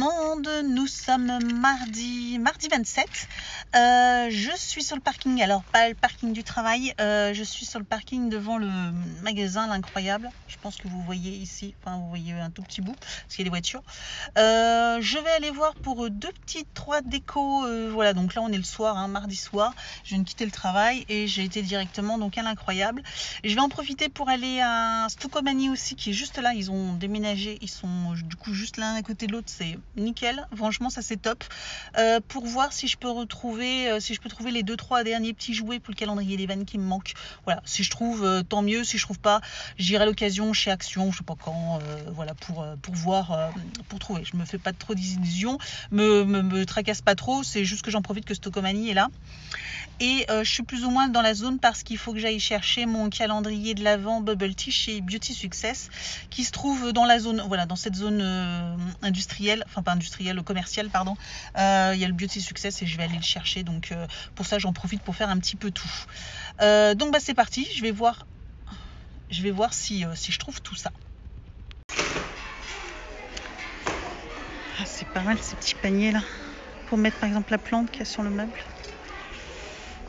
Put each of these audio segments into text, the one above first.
monde, nous sommes mardi 27. Je suis sur le parking, alors pas le parking du travail, je suis sur le parking devant le magasin L'Incroyable. Je pense que vous voyez ici, enfin vous voyez un tout petit bout parce qu'il y a des voitures. Je vais aller voir pour trois décos. Voilà, donc là on est le soir, hein, mardi soir. Je viens de quitter le travail et j'ai été directement donc à L'Incroyable. Je vais en profiter pour aller à Stocomanie aussi, qui est juste là. Ils ont déménagé, ils sont du coup juste l'un à côté de l'autre, c'est nickel, franchement ça c'est top, pour voir si je peux retrouver trouver les 2-3 derniers petits jouets pour le calendrier des vannes qui me manquent. Voilà, si je trouve tant mieux, si je trouve pas j'irai à l'occasion chez Action, je sais pas quand, voilà, pour voir, pour trouver. Je me fais pas trop d'illusions, me tracasse pas trop, c'est juste que j'en profite que Stocomanie est là. Et je suis plus ou moins dans la zone parce qu'il faut que j'aille chercher mon calendrier de l'Avent Bubble Tea chez Beauty Success, qui se trouve dans la zone, voilà, dans cette zone industrielle, enfin pas industrielle, commerciale, pardon. Il y a le Beauty Success et je vais aller le chercher, donc pour ça j'en profite pour faire un petit peu tout. Donc bah c'est parti, je vais voir si je trouve tout ça. Ah, c'est pas mal ces petits paniers là, pour mettre par exemple la plante qu'il y a sur le meuble.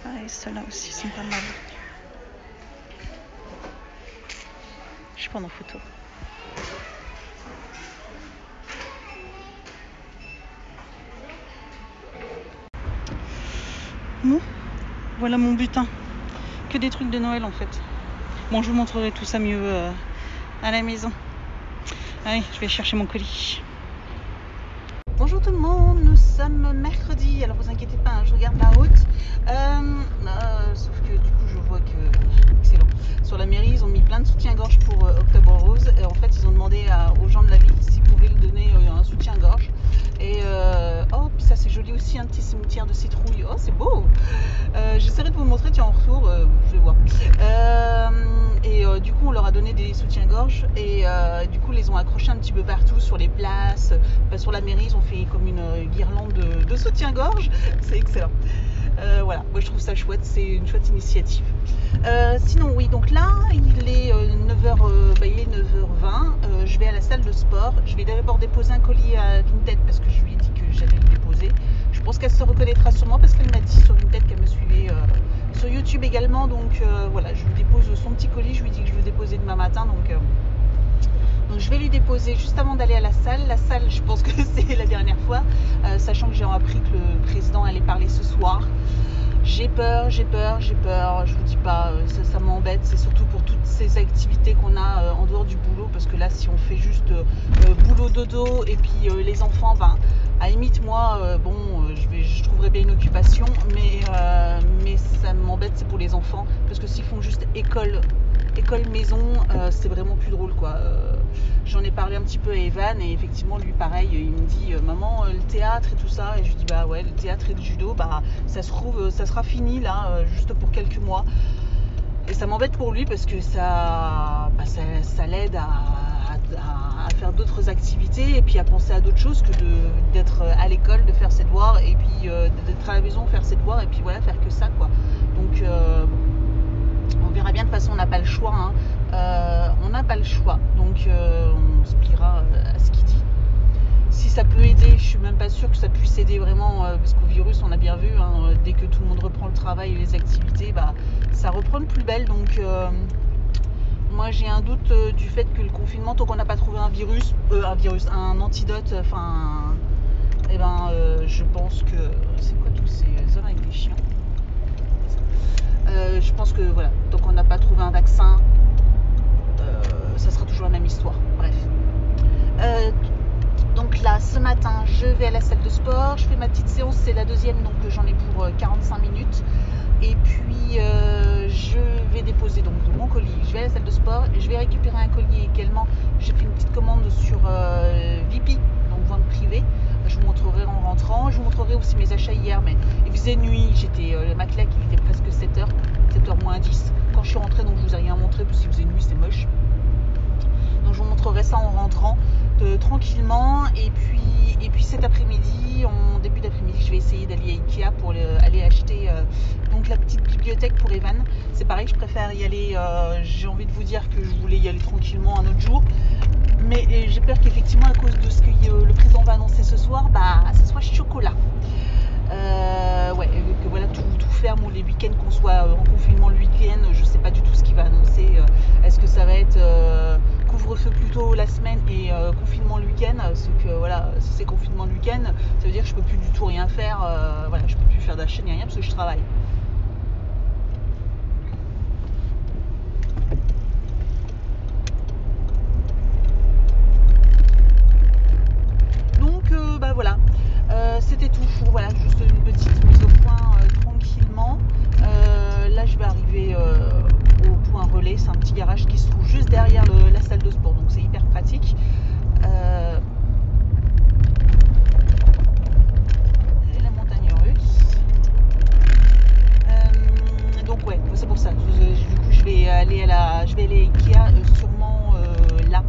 Ah, et ceux-là aussi sont pas mal. Je vais prendre en photo. Bon, voilà mon butin. Que des trucs de Noël en fait. Bon, je vous montrerai tout ça mieux à la maison. Allez, je vais chercher mon colis. Bonjour tout le monde, nous sommes mercredi. Alors vous inquiétez pas, hein, je regarde la route. Sauf que du coup je vois que excellent. Sur la mairie ils ont mis plein de soutien-gorge pour Octobre Rose. Et en fait ils ont demandé aux gens de la ville s'ils pouvaient lui donner un soutien-gorge. Et oh puis ça c'est joli aussi, un petit cimetière de citrouilles. Oh c'est beau. J'essaierai de vous montrer, tiens en retour, je vais voir. Du coup on leur a donné des soutiens-gorge et du coup ils les ont accrochés un petit peu partout sur les places, sur la mairie ils ont fait comme une guirlande de soutien-gorge, c'est excellent. Voilà, moi je trouve ça chouette, c'est une chouette initiative. Sinon oui, donc là il est 9h20, je vais à la salle de sport. Je vais d'abord déposer un colis à Vinted parce que je lui ai dit que j'allais le déposer. Je pense qu'elle se reconnaîtra sûrement parce qu'elle m'a dit sur Vinted qu'elle me suivait sur YouTube également, donc voilà, je lui dépose son petit colis. Je lui dis que je veux déposer demain matin, donc je vais lui déposer juste avant d'aller à la salle. La salle, je pense que c'est la dernière fois, sachant que j'ai appris que le président allait parler ce soir. J'ai peur, je vous dis pas, ça m'embête, c'est surtout pour toutes ces activités qu'on a en dehors du boulot, parce que là si on fait juste boulot dodo et puis les enfants, ben à la limite moi je trouverais bien une occupation, mais ça m'embête, c'est pour les enfants, parce que s'ils font juste école maison, c'est vraiment plus drôle quoi. J'en ai parlé un petit peu à Evan et effectivement lui pareil, il me dit maman le théâtre et tout ça, et je lui dis bah ouais, le théâtre et le judo, bah ça se trouve ça sera fini là, juste pour quelques mois, et ça m'embête pour lui parce que ça l'aide à faire d'autres activités et puis à penser à d'autres choses que d'être à l'école, de faire ses devoirs et puis d'être à la maison, faire ses devoirs et puis voilà, faire que ça quoi. Donc on verra bien, de toute façon on n'a pas le choix, hein. On n'a pas le choix, donc on se pliera à ce qu'il dit. Si ça peut aider, je suis même pas sûre que ça puisse aider vraiment, parce qu'au virus on a bien vu, hein, dès que tout le monde reprend le travail et les activités, bah, ça reprend de plus belle, donc moi j'ai un doute du fait que le confinement, tant qu'on n'a pas trouvé un antidote, enfin je pense que c'est quoi tous ces hommes avec des chiens. Je pense que voilà, tant qu'on n'a pas trouvé un vaccin, ça sera toujours la même histoire. Bref. Donc là, ce matin, je vais à la salle de sport, je fais ma petite séance, c'est la deuxième, donc j'en ai pour 45 minutes. Et puis je vais déposer donc mon colis, je vais à la salle de sport, et je vais récupérer un colis également. J'ai fait une petite commande sur Vipi, donc vente privée. Je vous montrerai en rentrant. Je vous montrerai aussi mes achats hier, mais il faisait nuit, j'étais le matelas qui était presque 7h moins 10 quand je suis rentrée, donc je vous ai rien montré parce qu'il faisait nuit, c'est moche. Donc je vous montrerai ça en rentrant tranquillement. Et puis cet après-midi, en début d'après-midi, je vais essayer d'aller à Ikea pour aller acheter donc la petite bibliothèque pour Evan. C'est pareil, je préfère y aller, j'ai envie de vous dire que je voulais y aller tranquillement un autre jour, Mais j'ai peur qu'effectivement, à cause de ce que le président va annoncer ce soir, bah, ça soit chocolat. Ouais, que voilà, tout ferme, ou les week-ends qu'on soit en confinement le week-end, je sais pas du tout ce qu'il va annoncer. Est-ce que ça va être couvre-feu plutôt la semaine et confinement le week-end? Parce que voilà, si c'est confinement le week-end, ça veut dire que je peux plus du tout rien faire. Voilà, je peux plus faire d'achat ni rien parce que je travaille. Donc bah voilà, c'était tout. Voilà, juste une petite mise au point tranquillement. Là je vais arriver au point relais, c'est un petit garage qui se trouve juste derrière la salle de sport, donc c'est hyper pratique. La montagne russe. Donc ouais, c'est pour ça. Du coup je vais aller à Ikea sûrement là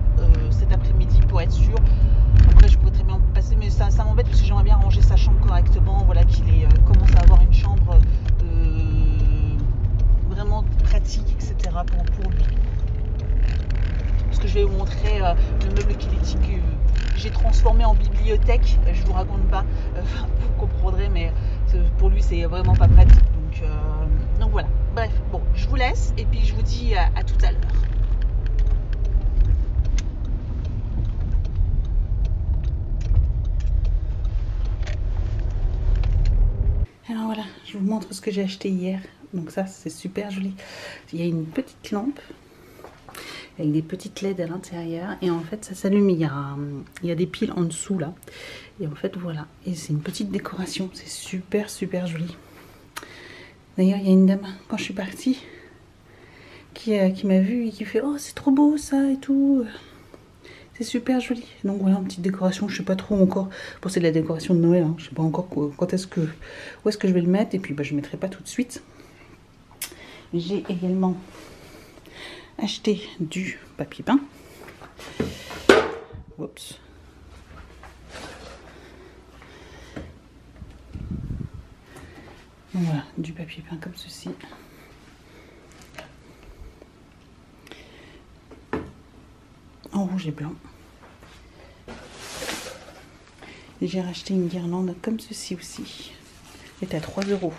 cet après-midi pour être sûr. Après je pourrais très bien passer, mais ça m'embête parce que j'aimerais bien ranger sa chambre correctement, voilà, qu'il commence à avoir une chambre vraiment pratique, etc. pour lui. Parce que je vais vous montrer le meuble kinétique que j'ai transformé en bibliothèque. Je vous raconte pas, vous comprendrez, mais pour lui c'est vraiment pas pratique. Donc voilà. Bref, bon, je vous laisse et puis je vous dis à tout à l'heure. Alors voilà, je vous montre ce que j'ai acheté hier. Donc ça, c'est super joli. Il y a une petite lampe avec des petites LED à l'intérieur. Et en fait, ça s'allume. Il y a des piles en dessous là. Et en fait, voilà. Et c'est une petite décoration. C'est super, super joli. D'ailleurs, il y a une dame, quand je suis partie, qui m'a vue et qui fait « Oh, c'est trop beau ça et tout !» C'est super joli. Donc voilà, une petite décoration. Je sais pas trop encore. Bon, c'est de la décoration de Noël. Hein. Je sais pas encore où est-ce que je vais le mettre. Et puis bah, je ne mettrai pas tout de suite. J'ai également acheté du papier peint. Oups. Voilà, du papier peint comme ceci. En rouge et blanc. J'ai racheté une guirlande comme ceci aussi. Elle est à 3 €.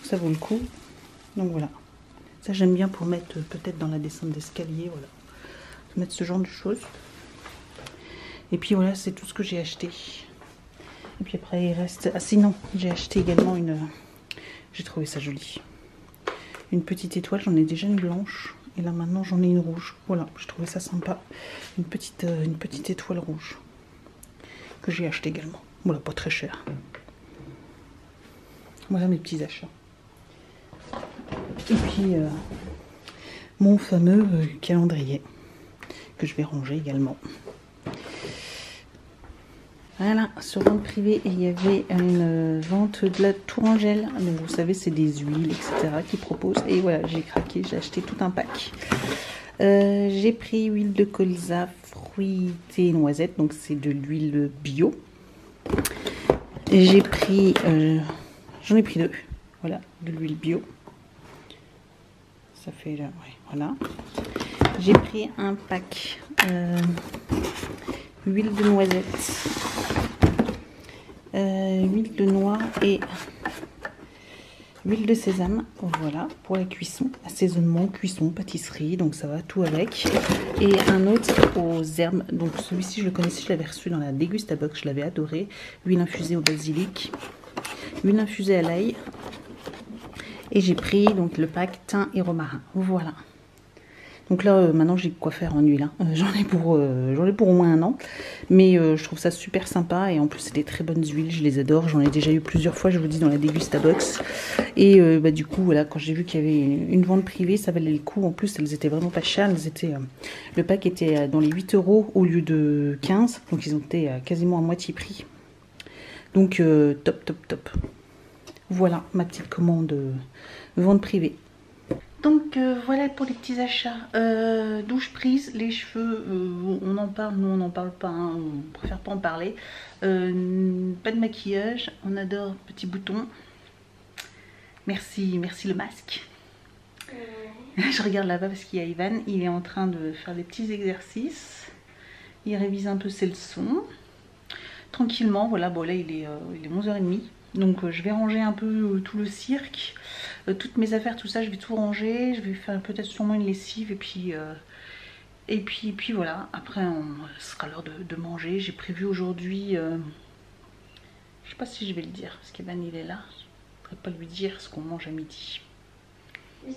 Ça vaut le coup. Donc voilà. Ça j'aime bien pour mettre peut-être dans la descente d'escalier. Voilà. Mettre ce genre de choses. Et puis voilà, c'est tout ce que j'ai acheté. Et puis après il reste... Ah sinon, j'ai acheté également une... J'ai trouvé ça joli. Une petite étoile, j'en ai déjà une blanche. Et là maintenant j'en ai une rouge. Voilà, je trouvais ça sympa. Une petite étoile rouge. Que j'ai acheté également. Voilà, pas très cher. Voilà mes petits achats. Et puis mon fameux calendrier. Que je vais ranger également. Voilà, sur vente privée, il y avait une vente de la tourangelle. Donc vous savez, c'est des huiles, etc. qui proposent. Et voilà, j'ai craqué, j'ai acheté tout un pack. J'ai pris huile de colza, fruitée et noisette. Donc c'est de l'huile bio. J'ai pris, j'en ai pris 2. Voilà, de l'huile bio. Ça fait, ouais, voilà. J'ai pris un pack huile de noisette, huile de noix et huile de sésame. Voilà, pour la cuisson, assaisonnement, cuisson, pâtisserie, donc ça va tout avec. Et un autre aux herbes, donc celui-ci je le connaissais, je l'avais reçu dans la Dégustabox, je l'avais adoré. Huile infusée au basilic, huile infusée à l'ail. Et j'ai pris donc le pack thym et romarin. Voilà. Donc là, maintenant, j'ai quoi faire en huile. Hein. J'en ai pour au moins 1 an. Mais je trouve ça super sympa. Et en plus, c'est des très bonnes huiles. Je les adore. J'en ai déjà eu plusieurs fois, je vous dis, dans la Dégustabox. Et bah, du coup, voilà, quand j'ai vu qu'il y avait une vente privée, ça valait le coup. En plus, elles étaient vraiment pas chères. Elles étaient, le pack était dans les 8 € au lieu de 15. Donc, ils ont été quasiment à moitié prix. Donc, top, top, top. Voilà ma petite commande vente privée. Donc voilà pour les petits achats. Douche prise, les cheveux, on en parle, nous on n'en parle pas, hein, on préfère pas en parler. Pas de maquillage, on adore petits boutons. Merci, merci le masque. Je regarde là-bas parce qu'il y a Ivan, il est en train de faire des petits exercices. il révise un peu ses leçons. Tranquillement, voilà, bon là il est 11h30. Donc je vais ranger un peu tout le cirque, toutes mes affaires, tout ça, je vais tout ranger. Je vais faire peut-être sûrement une lessive et puis voilà. Après, ce sera l'heure de manger. J'ai prévu aujourd'hui, je sais pas si je vais le dire, parce qu'Evan il est là. Je ne pourrais pas lui dire ce qu'on mange à midi.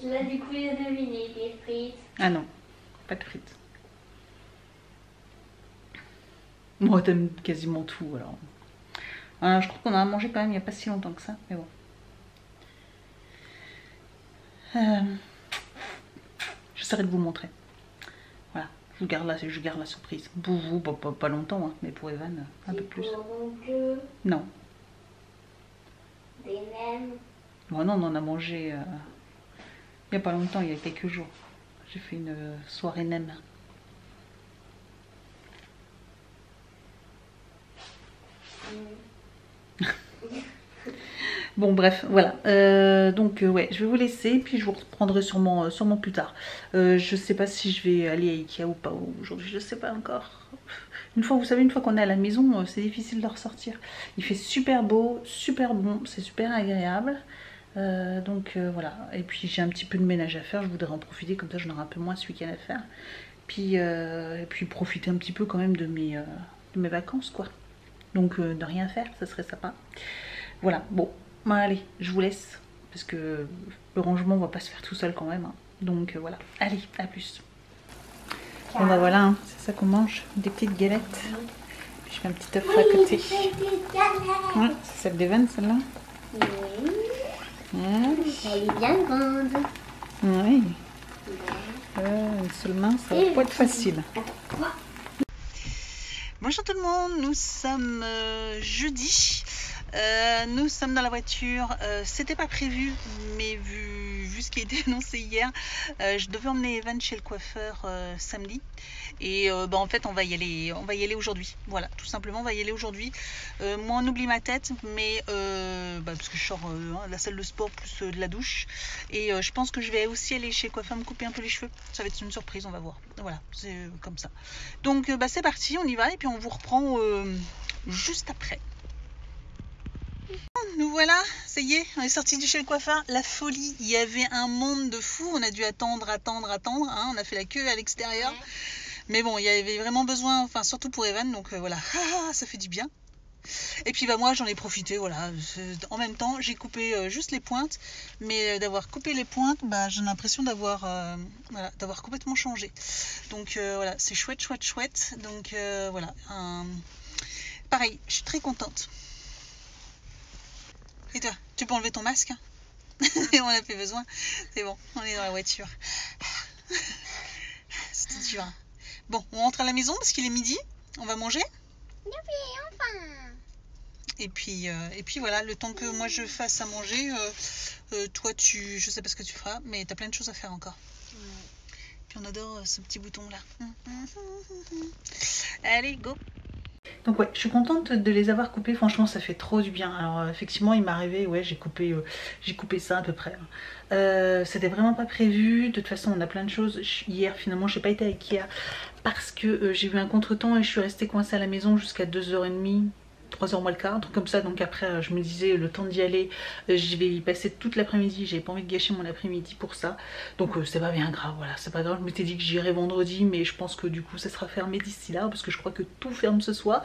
Là du coup il a deviné, des frites. Ah non, pas de frites. Moi t'aimes quasiment tout alors. Je crois qu'on en a mangé quand même il n'y a pas si longtemps que ça, mais bon. J'essaierai de vous montrer. Voilà, je garde la surprise. Pour vous, pas longtemps, hein, mais pour Evan, un peu plus. Non. Des nems. Bon, non, on en a mangé il n'y a pas longtemps, il y a quelques jours. J'ai fait une soirée nem. Bon bref, voilà. Donc ouais, je vais vous laisser, puis je vous reprendrai sûrement plus tard. Je sais pas si je vais aller à Ikea ou pas aujourd'hui, je sais pas encore. Une fois, vous savez, une fois qu'on est à la maison, c'est difficile de ressortir. Il fait super beau, super bon, c'est super agréable. Donc voilà. Et puis j'ai un petit peu de ménage à faire, je voudrais en profiter, comme ça j'en aurai un peu moins ce week-end à faire. Puis, et puis profiter un petit peu quand même de mes vacances, quoi. Donc de rien faire, ça serait sympa. Voilà, bon. Allez, je vous laisse, parce que le rangement va pas se faire tout seul quand même. Hein. Donc voilà, allez, à plus. Bon bah voilà, hein, c'est ça qu'on mange, des petites galettes. Puis je fais un petit œuf à côté. Ouais, c'est celle d'Evan, celle-là. Oui. Ouais. Elle est bien grande. Oui. Une seule main, ça va pas être facile. Bonjour tout le monde, nous sommes jeudi. Nous sommes dans la voiture, c'était pas prévu, mais vu ce qui a été annoncé hier, je devais emmener Evan chez le coiffeur samedi, et en fait on va y aller aujourd'hui. Voilà, tout simplement on va y aller aujourd'hui. Moi on oublie ma tête, mais parce que je sors de la salle de sport plus de la douche, et je pense que je vais aussi aller chez le coiffeur me couper un peu les cheveux. Ça va être une surprise, on va voir. Voilà, c'est comme ça. Donc c'est parti, on y va, et puis on vous reprend juste après. Nous voilà, ça y est, on est sorti du chez le coiffeur. La folie, il y avait un monde de fou. On a dû attendre, hein. On a fait la queue à l'extérieur. Mais bon, il y avait vraiment besoin, enfin surtout pour Evan, donc voilà, ça fait du bien. Et puis moi j'en ai profité, voilà. En même temps, j'ai coupé juste les pointes, mais d'avoir coupé les pointes, j'ai l'impression d'avoir complètement changé. Donc voilà, c'est chouette. Donc voilà, pareil, je suis très contente. Et toi, tu peux enlever ton masque? Et on a fait besoin. C'est bon, on est dans la voiture. C'était dur. Bon, on rentre à la maison parce qu'il est midi. On va manger. Enfin. Et puis voilà, le temps que moi je fasse à manger, toi je sais pas ce que tu feras, mais t'as plein de choses à faire encore. Puis on adore ce petit bouton là. Allez, go. Donc ouais, je suis contente de les avoir coupés, franchement ça fait trop du bien. Alors effectivement il m'est arrivé, ouais j'ai coupé ça à peu près. C'était vraiment pas prévu, de toute façon on a plein de choses. Hier finalement j'ai pas été à Ikea parce que j'ai eu un contretemps et je suis restée coincée à la maison jusqu'à 2h30. 3h moins le quart, un truc comme ça. Donc après je me disais le temps d'y aller, je vais y passer toute l'après-midi, j'avais pas envie de gâcher mon après-midi pour ça. Donc c'est pas bien grave, voilà, c'est pas grave. Je m'étais dit que j'irais vendredi, mais je pense que du coup ça sera fermé d'ici là, parce que je crois que tout ferme ce soir.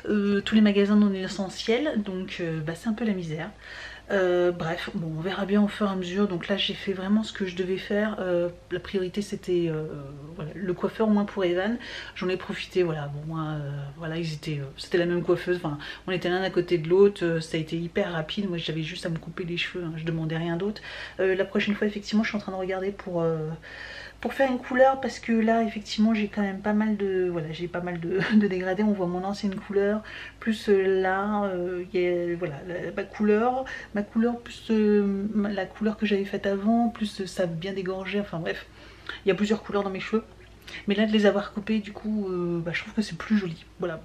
Tous les magasins non essentiels, donc c'est un peu la misère. Bref, bon, on verra bien au fur et à mesure. Donc là j'ai fait vraiment ce que je devais faire. La priorité c'était voilà, le coiffeur, au moins pour Evan. J'en ai profité, voilà, bon moi voilà, c'était la même coiffeuse, enfin on était l'un à côté de l'autre, ça a été hyper rapide. Moi j'avais juste à me couper les cheveux, hein, je demandais rien d'autre. La prochaine fois effectivement je suis en train de regarder pour faire une couleur, parce que là effectivement j'ai quand même pas mal de de dégradés. On voit mon ancienne couleur plus là y a, voilà, ma couleur plus la couleur que j'avais faite avant, plus ça a bien dégorgé, enfin bref il y a plusieurs couleurs dans mes cheveux, mais là de les avoir coupés du coup je trouve que c'est plus joli. Voilà,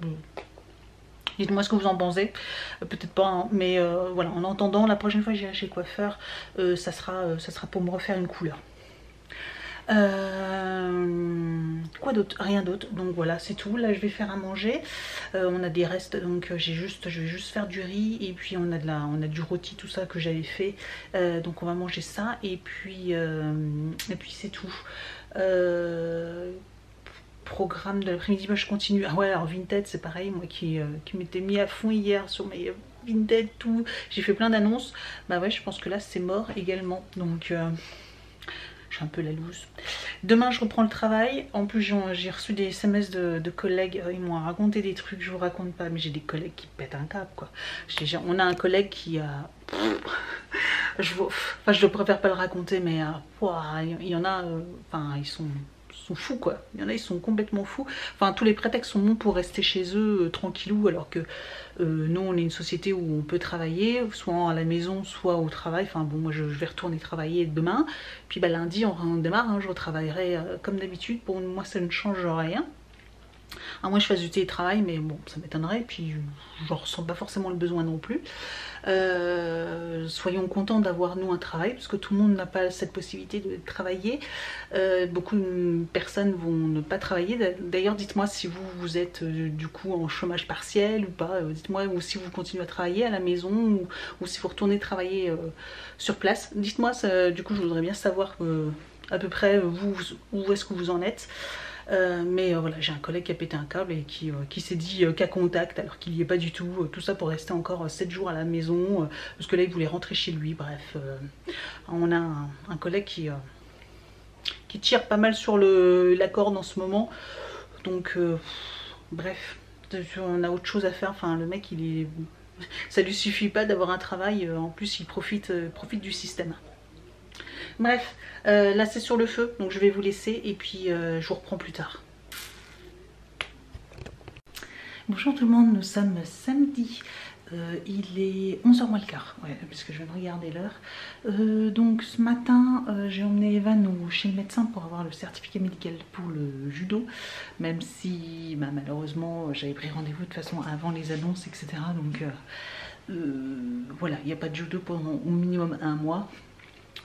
dites-moi ce que vous en pensez, peut-être pas hein, mais voilà, en attendant la prochaine fois que j'irai chez le coiffeur, ça sera pour me refaire une couleur. quoi d'autre? Rien d'autre. Donc voilà, c'est tout. Là je vais faire à manger. On a des restes, donc je vais juste faire du riz, et puis on a du rôti, tout ça que j'avais fait. Donc on va manger ça, et puis c'est tout. Programme de l'après-midi, bah, je continue. Ah ouais, alors Vinted, c'est pareil, moi qui m'étais mis à fond hier sur mes Vinted, tout. J'ai fait plein d'annonces. Bah ouais, je pense que là c'est mort également. Donc je suis un peu la loose. Demain je reprends le travail. En plus j'ai reçu des SMS de collègues. Ils m'ont raconté des trucs, je vous raconte pas, mais j'ai des collègues qui pètent un câble quoi. On a un collègue qui a... je préfère pas le raconter, mais il y en a, ils sont fous quoi. Il y en a, ils sont complètement fous. Enfin, tous les prétextes sont bons pour rester chez eux tranquillou, alors que nous on est une société où on peut travailler soit à la maison soit au travail. Enfin bon, moi je vais retourner travailler demain, puis bah lundi on démarre, hein, je retravaillerai comme d'habitude. Pour moi ça ne change rien, à moins que je fasse du télétravail, mais bon ça m'étonnerait, puis j'en ressens pas forcément le besoin non plus. Soyons contents d'avoir nous un travail, parce que tout le monde n'a pas cette possibilité de travailler. Beaucoup de personnes vont ne pas travailler. D'ailleurs dites-moi si vous êtes du coup en chômage partiel ou pas. Dites-moi, ou si vous continuez à travailler à la maison, ou si vous retournez travailler sur place. Dites-moi, du coup je voudrais bien savoir à peu près vous où est-ce que vous en êtes. Mais voilà, j'ai un collègue qui a pété un câble et qui s'est dit cas contact alors qu'il n'y est pas du tout. Tout ça pour rester encore 7 jours à la maison, parce que là il voulait rentrer chez lui. Bref, on a un collègue qui tire pas mal sur la corde en ce moment. Donc bref, on a autre chose à faire. Enfin le mec ça lui suffit pas d'avoir un travail, en plus il profite du système. Bref, là c'est sur le feu, donc je vais vous laisser, et puis je vous reprends plus tard. Bonjour tout le monde, nous sommes samedi, il est 11h moins le quart, ouais, puisque je viens de regarder l'heure. Donc ce matin, j'ai emmené Evan chez le médecin pour avoir le certificat médical pour le judo, même si bah, malheureusement j'avais pris rendez-vous de toute façon avant les annonces, etc. Donc voilà, il n'y a pas de judo pendant au minimum 1 mois.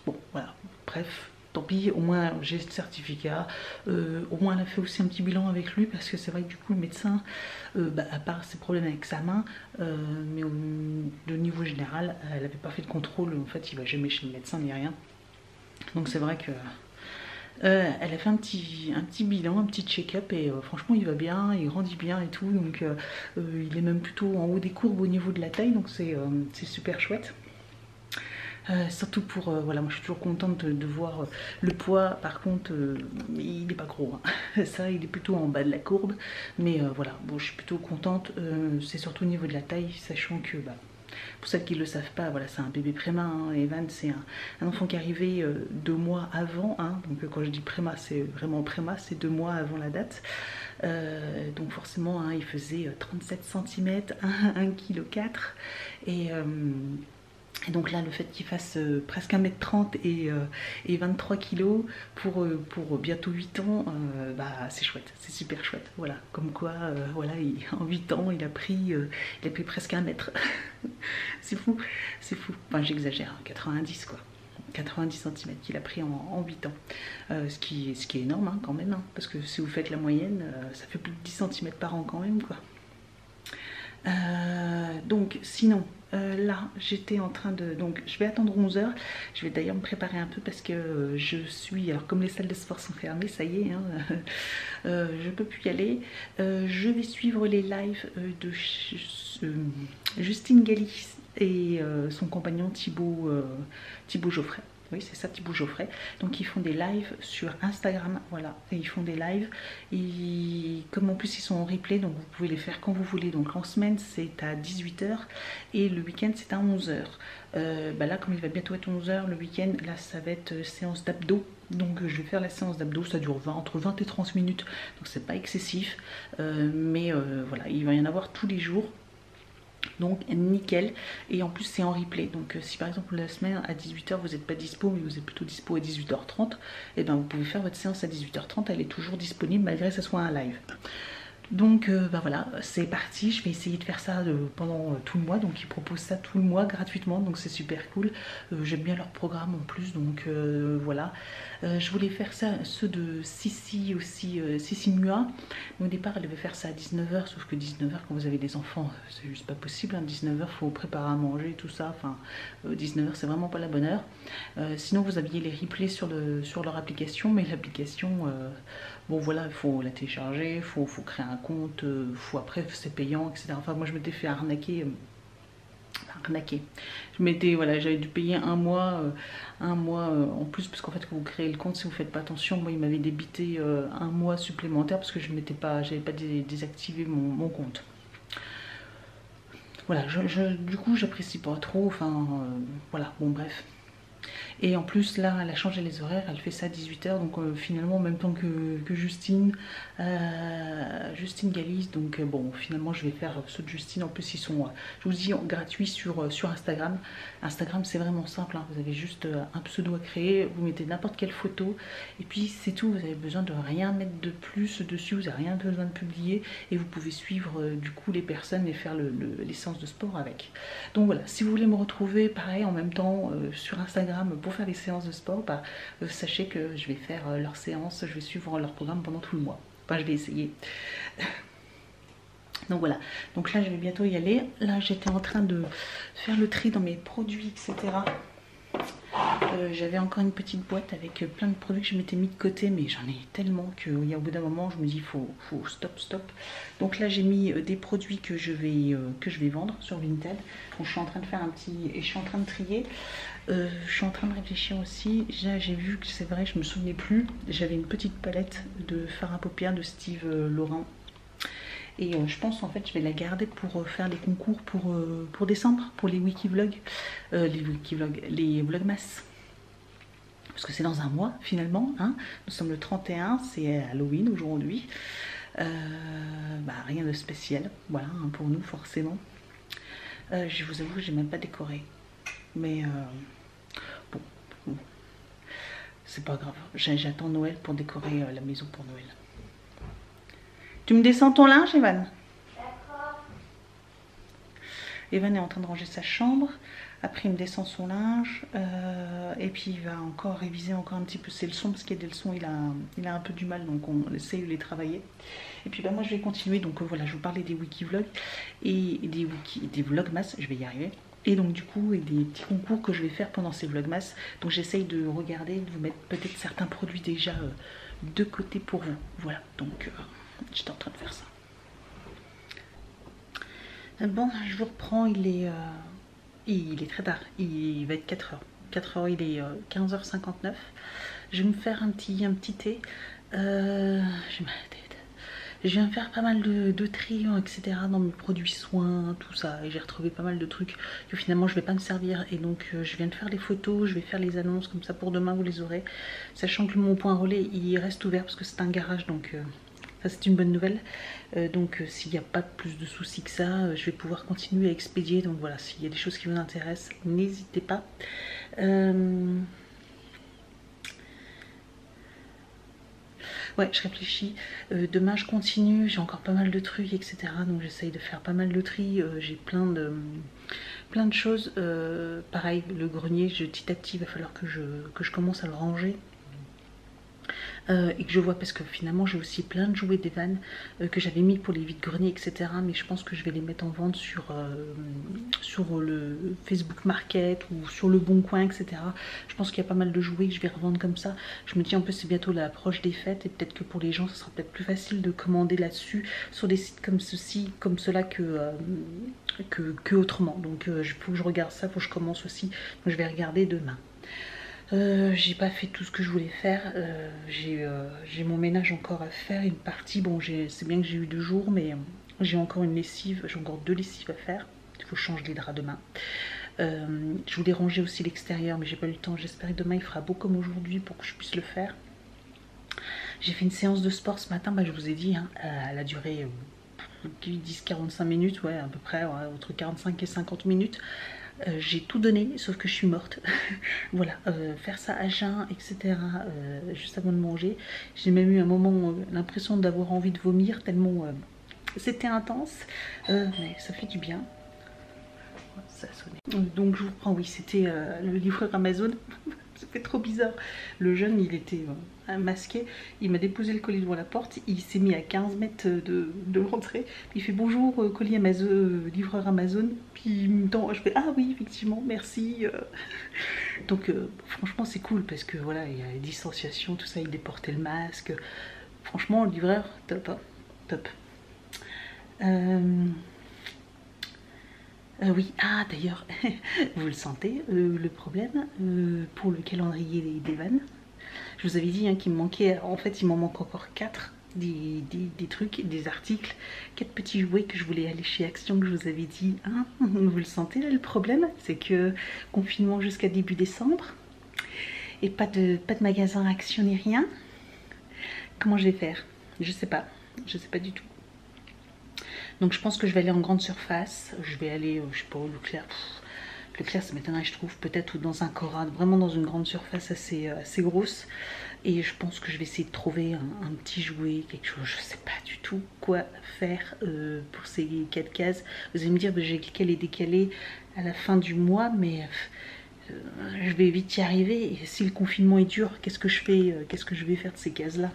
Bon voilà, bref, tant pis, au moins j'ai ce certificat. Au moins elle a fait aussi un petit bilan avec lui, parce que c'est vrai que du coup le médecin, à part ses problèmes avec sa main, mais de niveau général, elle n'avait pas fait de contrôle. En fait il va jamais chez le médecin ni rien. Donc c'est vrai que elle a fait un petit bilan, un petit check-up, et franchement il va bien, il grandit bien et tout. Donc il est même plutôt en haut des courbes au niveau de la taille, donc c'est super chouette. Surtout pour, voilà, moi je suis toujours contente de voir le poids. Par contre il n'est pas gros, hein. Ça il est plutôt en bas de la courbe, mais voilà, bon je suis plutôt contente. C'est surtout au niveau de la taille, sachant que bah, pour celles qui ne le savent pas, voilà, c'est un bébé préma, hein. Evan c'est un enfant qui est arrivé 2 mois avant, hein. Donc quand je dis préma, c'est vraiment préma, c'est 2 mois avant la date. Donc forcément hein, il faisait 37 cm, 1,4 kg, et donc là le fait qu'il fasse presque 1m30 et 23 kg pour bientôt 8 ans, bah c'est chouette, c'est super chouette. Voilà, comme quoi voilà, en 8 ans il a pris presque 1 mètre. C'est fou, c'est fou. Enfin j'exagère, 90 quoi. 90 cm qu'il a pris en 8 ans. Ce qui est énorme hein, quand même, hein, parce que si vous faites la moyenne, ça fait plus de 10 cm par an quand même quoi. Donc sinon là j'étais en train de, donc je vais attendre 11h. Je vais d'ailleurs me préparer un peu, parce que je suis, alors comme les salles de sport sont fermées, ça y est hein, je peux plus y aller. Je vais suivre les lives de Justine Galis et son compagnon Thibaut Geoffrey. Oui c'est ça, Thibaut Geoffrey. Donc ils font des lives sur Instagram, voilà, et ils font des lives, et comme en plus ils sont en replay, donc vous pouvez les faire quand vous voulez. Donc en semaine c'est à 18h et le week-end c'est à 11h. Bah là comme il va bientôt être 11h, le week-end là ça va être séance d'abdos. Donc je vais faire la séance d'abdos, ça dure entre 20 et 30 minutes, donc c'est pas excessif, mais voilà, il va y en avoir tous les jours. Donc nickel, et en plus c'est en replay. Donc si par exemple la semaine à 18h vous n'êtes pas dispo, mais vous êtes plutôt dispo à 18h30, et ben vous pouvez faire votre séance à 18h30, elle est toujours disponible malgré que ce soit un live. Donc bah voilà, c'est parti, je vais essayer de faire ça pendant tout le mois. Donc ils proposent ça tout le mois gratuitement, donc c'est super cool. J'aime bien leur programme en plus, donc voilà. Je voulais faire ça, ceux de Sissi aussi, Sissi Mua. Au départ, elle devait faire ça à 19 h, sauf que 19 h, quand vous avez des enfants, c'est juste pas possible. Hein. 19 h, il faut préparer à manger, tout ça. Enfin, 19 h, c'est vraiment pas la bonne heure. Sinon, vous aviez les replays sur leur application, mais l'application, bon voilà, il faut la télécharger, il faut créer un compte, après c'est payant, etc. Enfin, moi je m'étais fait arnaquer. Voilà, j'avais dû payer un mois en plus, parce qu'en fait quand vous créez le compte, si vous faites pas attention, moi il m'avait débité un mois supplémentaire parce que j'avais pas désactivé mon compte. Voilà, du coup j'apprécie pas trop, enfin voilà, bon bref. Et en plus là elle a changé les horaires, elle fait ça à 18 h, donc finalement en même temps que Justine Galice, donc bon finalement je vais faire ceux de Justine. En plus ils sont, je vous dis, gratuits sur Instagram. Instagram c'est vraiment simple, hein. Vous avez juste un pseudo à créer, vous mettez n'importe quelle photo et puis c'est tout, vous avez besoin de rien mettre de plus dessus, vous n'avez rien besoin de publier et vous pouvez suivre du coup les personnes et faire les séances de sport avec. Donc voilà, si vous voulez me retrouver pareil en même temps sur Instagram pour faire les séances de sport, bah, sachez que je vais faire leurs séances, je vais suivre leur programme pendant tout le mois. Enfin, je vais essayer. Donc voilà, donc là je vais bientôt y aller. Là j'étais en train de faire le tri dans mes produits, etc. J'avais encore une petite boîte avec plein de produits que je m'étais mis de côté, mais j'en ai tellement qu'au bout d'un moment je me dis faut stop. Donc là j'ai mis des produits que je vais vendre sur Vinted. Donc je suis en train de faire et je suis en train de trier. Je suis en train de réfléchir aussi. J'ai vu que c'est vrai, je me souvenais plus. J'avais une petite palette de fard à paupières de Steve Laurent. Et je pense en fait je vais la garder pour faire les concours pour décembre, pour les wikivlogs, les vlogmas. Parce que c'est dans un mois finalement, hein. Nous sommes le 31, c'est Halloween aujourd'hui. Rien de spécial, voilà, hein, pour nous forcément. Je vous avoue que j'ai même pas décoré. Mais bon, c'est pas grave. J'attends Noël pour décorer la maison pour Noël. Tu me descends ton linge, Evan? D'accord. Evan est en train de ranger sa chambre. Après, il me descend son linge. Et puis, il va encore réviser encore un petit peu ses leçons. Parce qu'il y a des leçons, il a un peu du mal. Donc, on essaye de les travailler. Et puis, moi, je vais continuer. Donc, voilà, je vous parlais des wikivlogs. Et des vlogmas. Je vais y arriver. Et donc, du coup, et des petits concours que je vais faire pendant ces vlogmas. Donc, j'essaye de regarder, de vous mettre peut-être certains produits déjà de côté pour vous. Voilà. Donc... j'étais en train de faire ça. Bon, je vous reprends, il est très tard, il va être 4 h. 4 h, il est 15 h 59. Je vais me faire un petit thé. Je viens de faire pas mal de tri, etc. dans mes produits soins, tout ça. Et j'ai retrouvé pas mal de trucs que finalement je vais pas me servir. Et donc je viens de faire des photos, je vais faire les annonces comme ça pour demain, vous les aurez. Sachant que mon point relais, il reste ouvert parce que c'est un garage, donc... ça c'est une bonne nouvelle. Donc s'il n'y a pas plus de soucis que ça, je vais pouvoir continuer à expédier. Donc voilà, s'il y a des choses qui vous intéressent, n'hésitez pas. Ouais, je réfléchis. Demain je continue, j'ai encore pas mal de trucs, etc. Donc j'essaye de faire pas mal de tri. J'ai plein de choses. Pareil, le grenier, petit à petit, il va falloir que je commence à le ranger. Et que je vois, parce que finalement j'ai aussi plein de jouets d'Evan que j'avais mis pour les vides-greniers, etc. Mais je pense que je vais les mettre en vente sur le Facebook Market ou sur le Bon Coin, etc. Je pense qu'il y a pas mal de jouets que je vais revendre comme ça. Je me dis en plus c'est bientôt l'approche des fêtes et peut-être que pour les gens ça sera peut-être plus facile de commander là-dessus sur des sites comme ceci, comme cela que autrement. Donc il faut que je regarde ça, il faut que je commence aussi. Donc je vais regarder demain. J'ai pas fait tout ce que je voulais faire. J'ai mon ménage encore à faire, une partie. Bon, c'est bien que j'ai eu 2 jours, mais j'ai encore une lessive, j'ai encore 2 lessives à faire. Il faut que je change les draps demain. Je voulais ranger aussi l'extérieur, mais j'ai pas eu le temps. J'espère que demain il fera beau comme aujourd'hui pour que je puisse le faire. J'ai fait une séance de sport ce matin, je vous ai dit, hein, elle a duré 10-45 minutes, ouais, à peu près, ouais, entre 45 et 50 minutes. J'ai tout donné, sauf que je suis morte. Voilà, faire ça à jeun, etc. Juste avant de manger. J'ai même eu un moment l'impression d'avoir envie de vomir, tellement c'était intense. Mais ça fait du bien. Ça a sonné. Donc je vous reprends, oui, c'était le livreur Amazon. Ça fait trop bizarre. Le jeune, il était masqué, il m'a déposé le colis devant la porte, il s'est mis à 15 mètres de l'entrée, il fait bonjour, colis Amazon, livreur Amazon, puis il me tend, je fais ah oui, effectivement, merci. Donc franchement c'est cool parce que voilà, il y a la distanciation, tout ça, il déportait le masque. Franchement, le livreur, top, hein, top. Oui, ah d'ailleurs, vous le sentez, le problème pour le calendrier des vannes. Je vous avais dit hein, qu'il me manquait, en fait il m'en manque encore 4, des trucs, des articles, 4 petits jouets que je voulais aller chez Action, que je vous avais dit. Hein, vous le sentez là, le problème, c'est que confinement jusqu'à début décembre, et pas de magasin Action ni rien. Comment je vais faire? Je sais pas du tout. Donc je pense que je vais aller en grande surface, je vais aller, je sais pas, Leclerc. Leclerc ça m'étonnerait, je trouve, peut-être, ou dans un Cora, vraiment dans une grande surface assez grosse. Et je pense que je vais essayer de trouver un petit jouet, quelque chose, je sais pas du tout quoi faire pour ces 4 cases. Vous allez me dire, bah, j'ai lequel est décalé à la fin du mois, mais je vais vite y arriver. Et si le confinement est dur, qu'est-ce que je fais, qu'est-ce que je vais faire de ces cases-là?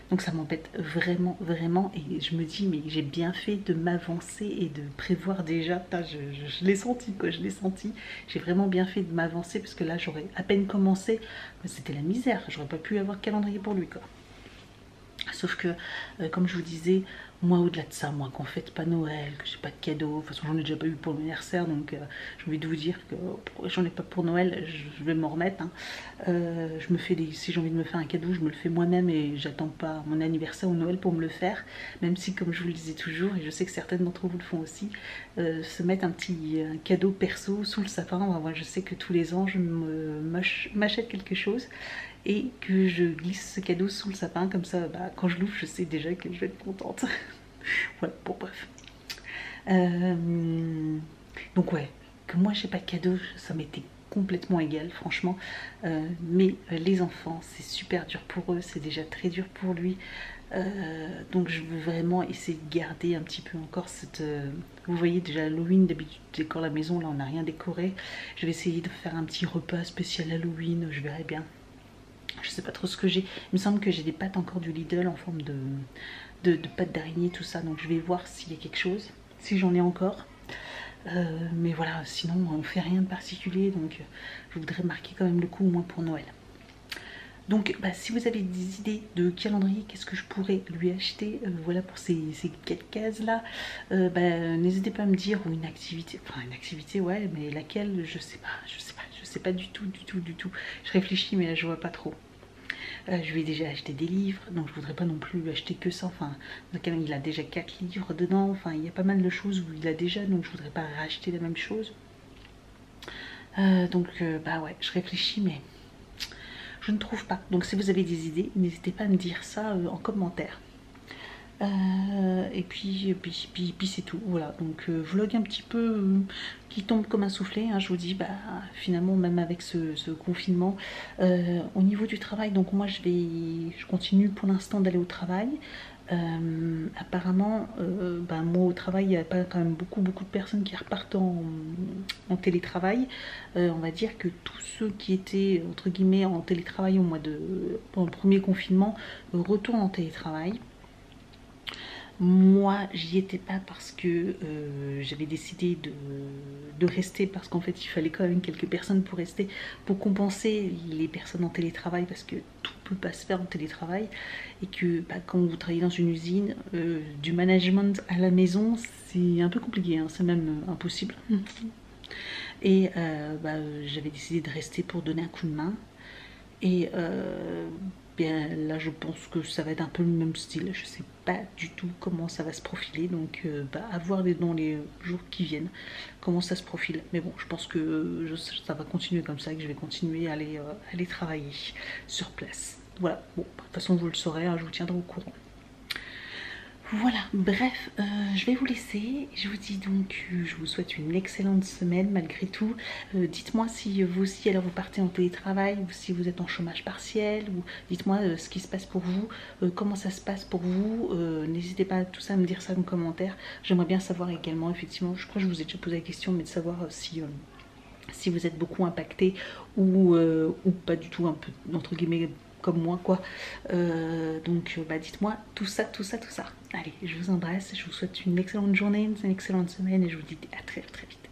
Donc ça m'embête vraiment, vraiment, et je me dis mais j'ai bien fait de m'avancer et de prévoir déjà. Je l'ai senti quoi, je l'ai senti. J'ai vraiment bien fait de m'avancer parce que là j'aurais à peine commencé, c'était la misère, j'aurais pas pu avoir de calendrier pour lui quoi. Sauf que, comme je vous disais, moi au-delà de ça, moi qu'on fête pas Noël, que j'ai pas de cadeau, de toute façon j'en ai déjà pas eu pour l'anniversaire, donc j'ai envie de vous dire que j'en ai pas pour Noël, je vais m'en remettre. Hein. Je me fais si j'ai envie de me faire un cadeau, je me le fais moi-même et j'attends pas mon anniversaire ou Noël pour me le faire, même si comme je vous le disais toujours, et je sais que certaines d'entre vous le font aussi, se mettre un cadeau perso sous le sapin. Moi je sais que tous les ans je m'achète quelque chose et que je glisse ce cadeau sous le sapin, comme ça bah, quand je l'ouvre je sais déjà que je vais être contente. Voilà, bon bref. Donc ouais, que moi j'ai pas de cadeau, ça m'était complètement égal franchement, mais les enfants c'est super dur pour eux, c'est déjà très dur pour lui, donc je veux vraiment essayer de garder un petit peu encore cette... vous voyez déjà Halloween, d'habitude je décore la maison, là on n'a rien décoré, je vais essayer de faire un petit repas spécial Halloween, je verrai bien. Je sais pas trop ce que j'ai. Il me semble que j'ai des pâtes encore du Lidl en forme de pâtes d'araignée, tout ça. Donc je vais voir s'il y a quelque chose, si j'en ai encore. Mais voilà, sinon on fait rien de particulier. Donc je voudrais marquer quand même le coup au moins pour Noël. Donc bah, si vous avez des idées de calendrier, qu'est-ce que je pourrais lui acheter, voilà pour ces 4 cases là, bah, n'hésitez pas à me dire, ou une activité, enfin une activité ouais, mais laquelle, je sais pas du tout. Je réfléchis mais là je vois pas trop. Je lui ai déjà acheté des livres, donc je voudrais pas non plus lui acheter que ça, enfin il a déjà 4 livres dedans, enfin il y a pas mal de choses où il a déjà, donc je voudrais pas racheter la même chose. Donc bah ouais, je réfléchis mais je ne trouve pas. Donc si vous avez des idées, n'hésitez pas à me dire ça en commentaire. Et puis c'est tout, voilà. Donc vlog un petit peu qui tombe comme un soufflet, hein, je vous dis, bah finalement même avec ce confinement, au niveau du travail, donc moi je continue pour l'instant d'aller au travail. Apparemment bah, moi au travail il n'y a pas quand même beaucoup de personnes qui repartent en télétravail. On va dire que tous ceux qui étaient entre guillemets en télétravail pendant le premier confinement retournent en télétravail. Moi j'y étais pas parce que j'avais décidé de rester, parce qu'en fait il fallait quand même quelques personnes pour rester, pour compenser les personnes en télétravail, parce que tout peut pas se faire en télétravail, et que bah, quand vous travaillez dans une usine, du management à la maison c'est un peu compliqué, hein, c'est même impossible. Et bah, j'avais décidé de rester pour donner un coup de main, et bien là je pense que ça va être un peu le même style, je sais pas du tout comment ça va se profiler, donc bah, à voir dans les jours qui viennent comment ça se profile, mais bon je pense que ça va continuer comme ça, que je vais continuer à aller travailler sur place. Voilà, bon de toute façon vous le saurez, hein, je vous tiendrai au courant. Voilà, bref, je vais vous laisser. Je vous dis donc, je vous souhaite une excellente semaine malgré tout. Dites-moi si vous aussi, alors vous partez en télétravail, ou si vous êtes en chômage partiel, ou dites-moi ce qui se passe pour vous, comment ça se passe pour vous. N'hésitez pas tout ça à me dire ça en commentaire. J'aimerais bien savoir également, effectivement, je crois que je vous ai déjà posé la question, mais de savoir si si vous êtes beaucoup impacté ou pas du tout, un peu entre guillemets comme moi quoi. Donc bah, dites-moi tout ça. Allez, je vous embrasse, je vous souhaite une excellente journée, une excellente semaine et je vous dis à très vite.